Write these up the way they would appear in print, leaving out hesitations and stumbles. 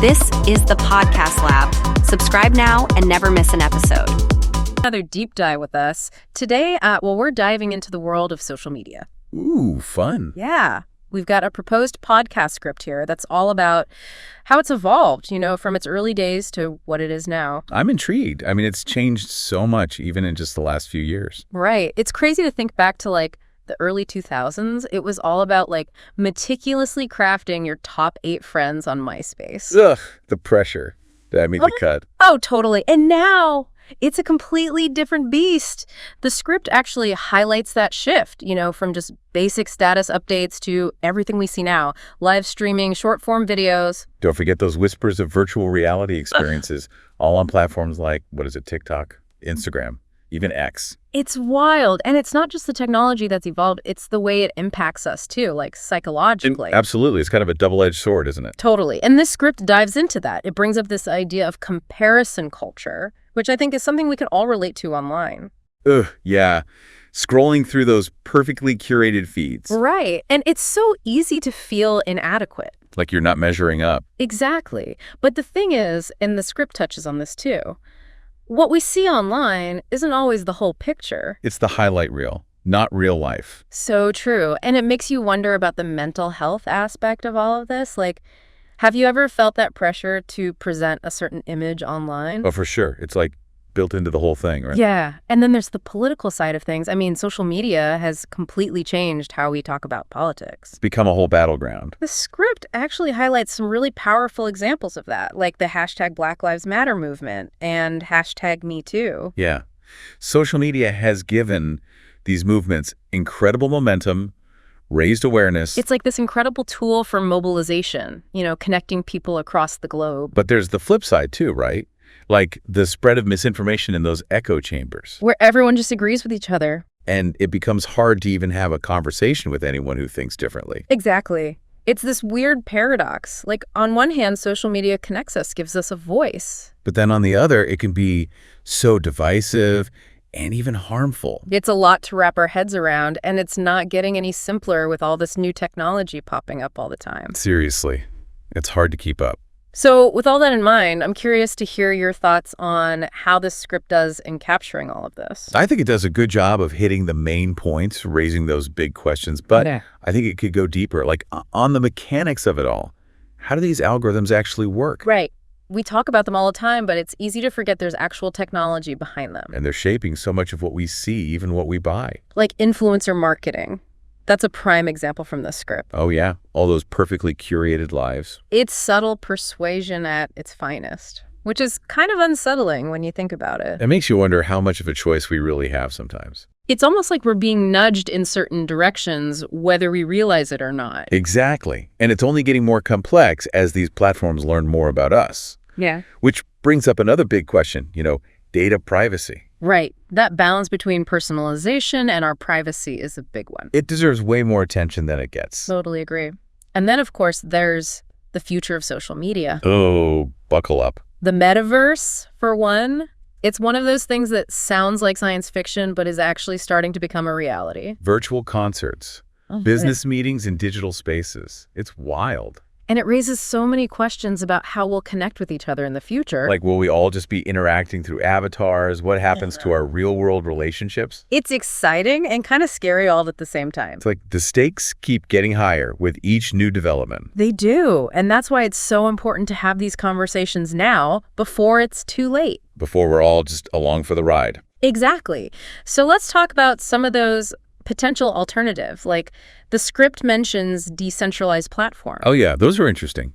This is the Podcast Lab. Subscribe now and never miss an episode. Another deep dive with us. Today, we're diving into the world of social media. Ooh, fun. Yeah. We've got a proposed podcast script here that's all about how it's evolved, from its early days to what it is now. I'm intrigued. I mean, it's changed so much even in just the last few years. Right. It's crazy to think back to the early 2000s. It was all about meticulously crafting your top 8 friends on MySpace. Ugh, the pressure that made the cut. Oh, totally. And now it's a completely different beast. The script actually highlights that shift, from just basic status updates to everything we see now. Live streaming, short form videos. Don't forget those whispers of virtual reality experiences, all on platforms like, TikTok, Instagram, even X. It's wild. And it's not just the technology that's evolved, it's the way it impacts us too, psychologically. Absolutely. It's kind of a double-edged sword, isn't it? Totally. And this script dives into that. It brings up this idea of comparison culture, which I think is something we can all relate to online. Ugh, yeah. Scrolling through those perfectly curated feeds. Right. And it's so easy to feel inadequate. Like you're not measuring up. Exactly. But the thing is, and the script touches on this too, what we see online isn't always the whole picture. It's the highlight reel, not real life. So true. And it makes you wonder about the mental health aspect of all of this. Have you ever felt that pressure to present a certain image online? Oh, for sure. It's built into the whole thing, right? Yeah. And then there's the political side of things. I mean, social media has completely changed how we talk about politics. It's become a whole battleground. The script actually highlights some really powerful examples of that, like the hashtag Black Lives Matter movement and hashtag Me Too. Yeah. Social media has given these movements incredible momentum, raised awareness. It's like this incredible tool for mobilization, connecting people across the globe. But there's the flip side too, right? The spread of misinformation in those echo chambers. Where everyone just agrees with each other. And it becomes hard to even have a conversation with anyone who thinks differently. Exactly. It's this weird paradox. On one hand, social media connects us, gives us a voice. But then on the other, it can be so divisive and even harmful. It's a lot to wrap our heads around, and it's not getting any simpler with all this new technology popping up all the time. Seriously, it's hard to keep up. So with all that in mind, I'm curious to hear your thoughts on how this script does in capturing all of this. I think it does a good job of hitting the main points, raising those big questions, but Yeah. I think it could go deeper, on the mechanics of it all. How do these algorithms actually work? Right. We talk about them all the time, but it's easy to forget there's actual technology behind them. And they're shaping so much of what we see, even what we buy. Like influencer marketing. That's a prime example from this script. Oh, yeah. All those perfectly curated lives. It's subtle persuasion at its finest, which is kind of unsettling when you think about it. It makes you wonder how much of a choice we really have sometimes. It's almost like we're being nudged in certain directions, whether we realize it or not. Exactly. And it's only getting more complex as these platforms learn more about us. Yeah. Which brings up another big question, data privacy. Right. That balance between personalization and our privacy is a big one. It deserves way more attention than it gets. Totally agree. And then, of course, there's the future of social media. Oh, buckle up. The metaverse, for one. It's one of those things that sounds like science fiction, but is actually starting to become a reality. Virtual concerts, business meetings in digital spaces. It's wild. And it raises so many questions about how we'll connect with each other in the future. Will we all just be interacting through avatars? What happens to our real-world relationships? It's exciting and kind of scary all at the same time. It's the stakes keep getting higher with each new development. They do. And that's why it's so important to have these conversations now before it's too late. Before we're all just along for the ride. Exactly. So let's talk about some of those potential alternatives. The script mentions decentralized platforms. Oh, yeah. Those are interesting.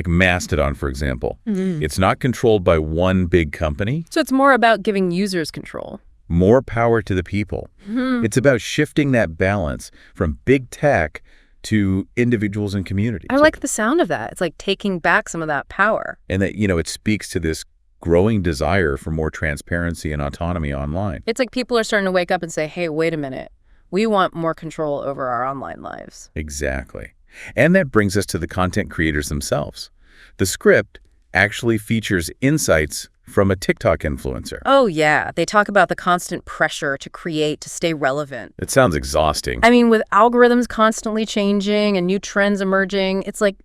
Mastodon, for example. It's not controlled by one big company. So it's more about giving users control. More power to the people. It's about shifting that balance from big tech to individuals and communities. I like the sound of that. It's like taking back some of that power. And that, it speaks to this growing desire for more transparency and autonomy online. It's like people are starting to wake up and say, hey, wait a minute. We want more control over our online lives. Exactly. And that brings us to the content creators themselves. The script actually features insights from a TikTok influencer. Oh, yeah. They talk about the constant pressure to create, to stay relevant. It sounds exhausting. I mean, with algorithms constantly changing and new trends emerging, it's like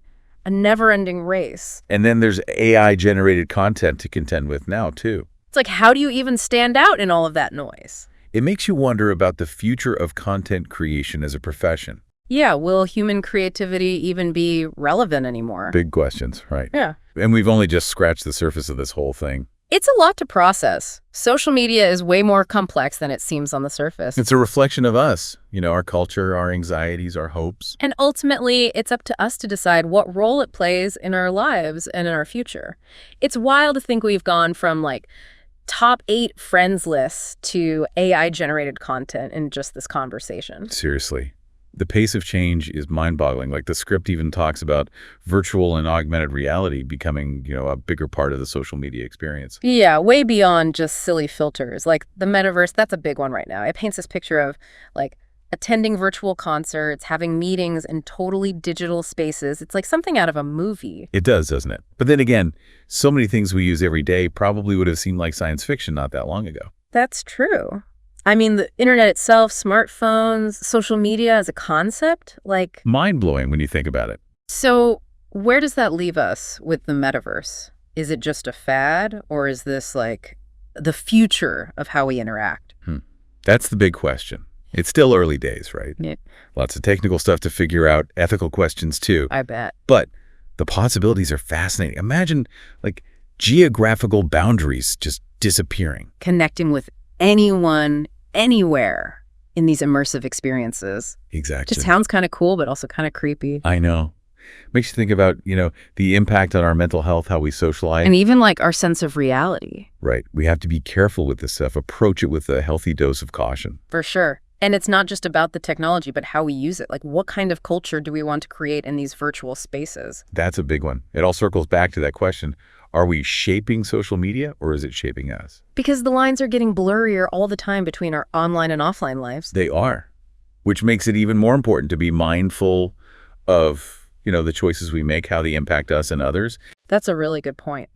a never-ending race. And then there's AI-generated content to contend with now, too. It's like, how do you even stand out in all of that noise? It makes you wonder about the future of content creation as a profession. Yeah, will human creativity even be relevant anymore? Big questions, right? Yeah. And we've only just scratched the surface of this whole thing. It's a lot to process. Social media is way more complex than it seems on the surface. It's a reflection of us, our culture, our anxieties, our hopes. And ultimately, it's up to us to decide what role it plays in our lives and in our future. It's wild to think we've gone from like top 8 friends lists to AI-generated content in just this conversation. Seriously. The pace of change is mind-boggling. Like the script even talks about virtual and augmented reality becoming, a bigger part of the social media experience. Yeah, way beyond just silly filters. Like the metaverse, that's a big one right now. It paints this picture of like attending virtual concerts, having meetings in totally digital spaces. It's like something out of a movie. It does, doesn't it? But then again, so many things we use every day probably would have seemed like science fiction not that long ago. That's true. I mean, the internet itself, smartphones, social media as a concept, like... Mind-blowing when you think about it. So where does that leave us with the metaverse? Is it just a fad, or is this like the future of how we interact? That's the big question. It's still early days, right? Yeah. Lots of technical stuff to figure out, ethical questions too. I bet. But the possibilities are fascinating. Imagine like geographical boundaries just disappearing. Connecting with anyone, anywhere in these immersive experiences. Exactly. Just sounds kind of cool, but also kind of creepy. I know. Makes you think about, the impact on our mental health, how we socialize. And even like our sense of reality. Right. We have to be careful with this stuff. Approach it with a healthy dose of caution. For sure. And it's not just about the technology, but how we use it. Like, what kind of culture do we want to create in these virtual spaces? That's a big one. It all circles back to that question. Are we shaping social media or is it shaping us? Because the lines are getting blurrier all the time between our online and offline lives. They are, which makes it even more important to be mindful of, the choices we make, how they impact us and others. That's a really good point.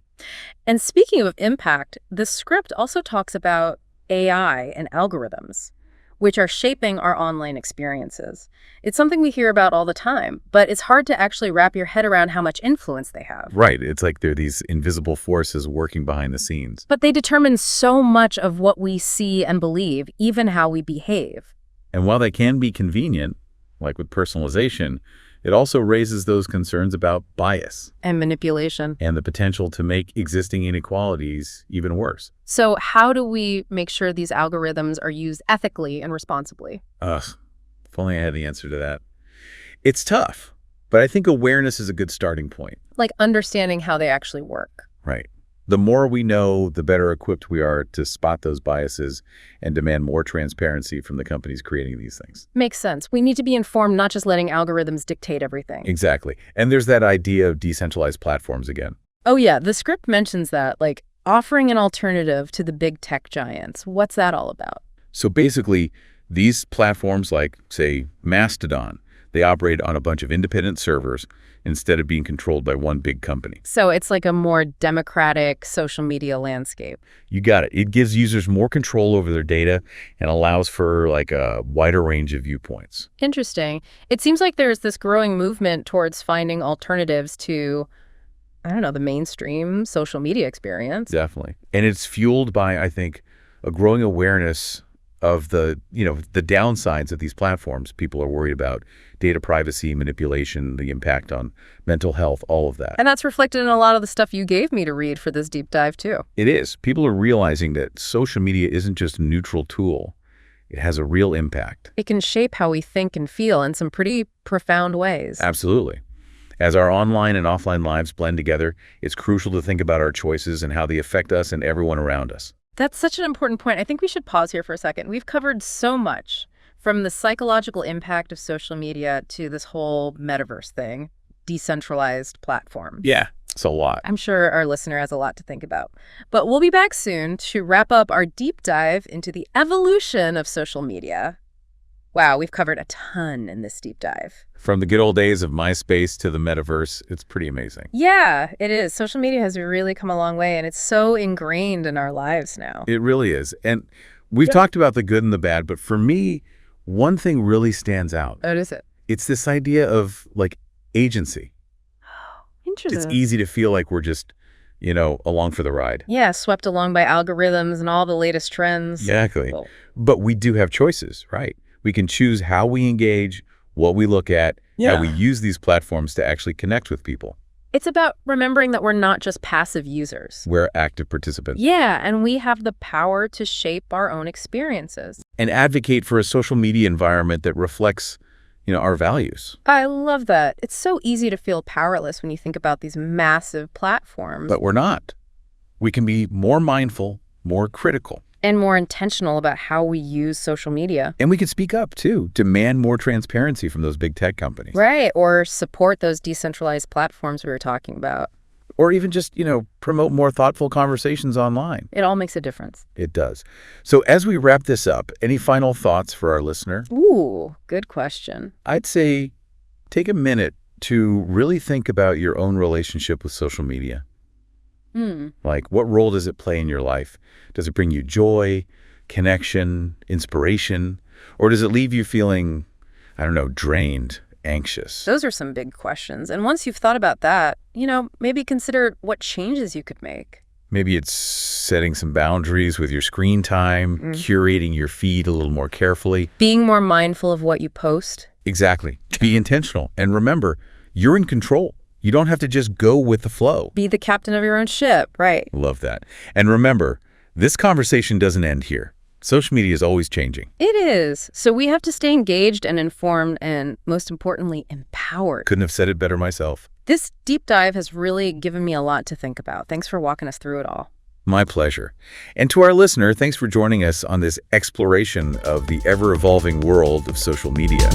And speaking of impact, the script also talks about AI and algorithms, which are shaping our online experiences. It's something we hear about all the time, but it's hard to actually wrap your head around how much influence they have. Right. It's like they're these invisible forces working behind the scenes. But they determine so much of what we see and believe, even how we behave. And while they can be convenient, like with personalization, it also raises those concerns about bias. And manipulation. And the potential to make existing inequalities even worse. So how do we make sure these algorithms are used ethically and responsibly? If only I had the answer to that. It's tough, but I think awareness is a good starting point. Like understanding how they actually work. Right. The more we know, the better equipped we are to spot those biases and demand more transparency from the companies creating these things. Makes sense. We need to be informed, not just letting algorithms dictate everything. Exactly. And there's that idea of decentralized platforms again. Oh yeah, the script mentions that, like offering an alternative to the big tech giants. What's that all about? So basically, these platforms like, say, Mastodon, they operate on a bunch of independent servers instead of being controlled by one big company. So it's like a more democratic social media landscape. You got it. It gives users more control over their data and allows for like a wider range of viewpoints. Interesting. It seems like there's this growing movement towards finding alternatives to, I don't know, the mainstream social media experience. Definitely. And it's fueled by, I think, a growing awareness of the downsides of these platforms. People are worried about data privacy, manipulation, the impact on mental health, all of that. And that's reflected in a lot of the stuff you gave me to read for this deep dive, too. It is. People are realizing that social media isn't just a neutral tool. It has a real impact. It can shape how we think and feel in some pretty profound ways. Absolutely. As our online and offline lives blend together, it's crucial to think about our choices and how they affect us and everyone around us. That's such an important point. I think we should pause here for a second. We've covered so much, from the psychological impact of social media to this whole metaverse thing, decentralized platforms. Yeah, it's a lot. I'm sure our listener has a lot to think about. But we'll be back soon to wrap up our deep dive into the evolution of social media. Wow, we've covered a ton in this deep dive. From the good old days of MySpace to the metaverse, it's pretty amazing. Yeah, it is. Social media has really come a long way, and it's so ingrained in our lives now. It really is. And we've talked about the good and the bad, but for me, one thing really stands out. What is it? It's this idea of, like, agency. It's easy to feel like we're just, along for the ride. Yeah, swept along by algorithms and all the latest trends. Exactly. Well, But we do have choices, right? We can choose how we engage, what we look at, how we use these platforms to actually connect with people. it's about remembering that we're not just passive users. We're active participants. Yeah, and we have the power to shape our own experiences. And advocate for a social media environment that reflects, our values. I love that. It's so easy to feel powerless when you think about these massive platforms. But we're not. We can be more mindful, more critical. And more intentional about how we use social media. And we can speak up, too, demand more transparency from those big tech companies. Right, or support those decentralized platforms we were talking about. Or even just, promote more thoughtful conversations online. It all makes a difference. It does. So as we wrap this up, any final thoughts for our listener? Ooh, good question. I'd say take a minute to really think about your own relationship with social media. Like, what role does it play in your life? Does it bring you joy, connection, inspiration? Or does it leave you feeling, drained, anxious? Those are some big questions. And once you've thought about that, maybe consider what changes you could make. Maybe it's setting some boundaries with your screen time, curating your feed a little more carefully. Being more mindful of what you post. Exactly. Be intentional. And remember, you're in control. You don't have to just go with the flow. Be the captain of your own ship, right? Love that. And remember, this conversation doesn't end here. Social media is always changing. It is. So we have to stay engaged and informed and, most importantly, empowered. Couldn't have said it better myself. This deep dive has really given me a lot to think about. Thanks for walking us through it all. My pleasure. And to our listener, thanks for joining us on this exploration of the ever-evolving world of social media.